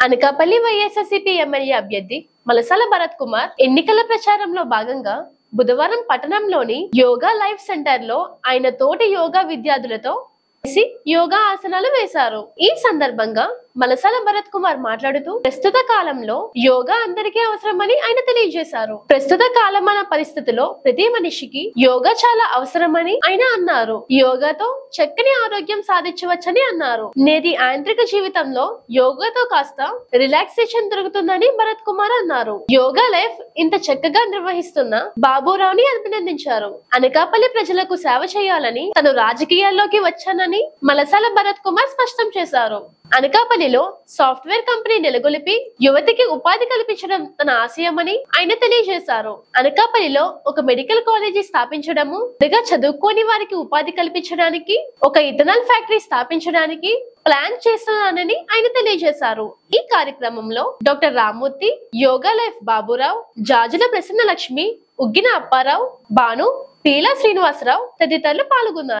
Anakapalli YSRCP MLA అభ్యర్థి మలసాల భరత్ కుమార్ ఎన్నికల ప్రచారంలో భాగంగా బుధవారం పట్టణంలోని యోగా లైఫ్ సెంటర్ లో ఆయన తోటి యోగా విద్యార్థులతో యోగా ఆసనాలు వేశారు. ఈ సందర్భంగా మలసాల భరత్ కుమార్ మాట్లాడుతూ ప్రస్తుత కాలంలో యోగా అందరికీ అవసరమని ఆయన తెలియజేశారు. ప్రస్తుత కాలమాన పరిస్థితిలో ప్రతి మనిషికి యోగా చాలా అవసరమని ఆయన అన్నారు. యోగాతో చక్కని ఆరోగ్యం సాధించవచ్చని అన్నారు. నేటి యాంత్రిక జీవితంలో యోగాతో కాస్త రిలాక్సేషన్ దొరుకుతుందని భరత్ కుమార్ అన్నారు. యోగా లైఫ్ ఇంత చక్కగా నిర్వహిస్తున్న బాబురావుని అభినందించారు. అనకాపల్లి ప్రజలకు సేవ చేయాలని తను రాజకీయాల్లోకి వచ్చానని మలసాల భరత్ కుమార్ స్పష్టం చేశారు. అనకాపల్లిలో సాఫ్ట్వేర్ కంపెనీ నెలకొల్పి యువతికి ఉపాధి కల్పించడం తన ఆశయమని ఆయన తెలియజేశారు. అనకాపల్లిలో ఒక మెడికల్ కాలేజీ స్థాపించడము, చదువుకోని వారికి ఉపాధి కల్పించడానికి ఒక ఇథనాల్ ఫ్యాక్టరీ స్థాపించడానికి ప్లాన్ చేస్తున్నానని ఆయన తెలియజేశారు. ఈ కార్యక్రమంలో డాక్టర్ రామ్మూర్తి, యోగా లైఫ్ బాబురావు, జాజుల ప్రసన్న లక్ష్మి, ఉగ్గిన అప్పారావు, బాను, పీలా శ్రీనివాసరావు తదితరులు పాల్గొన్నారు.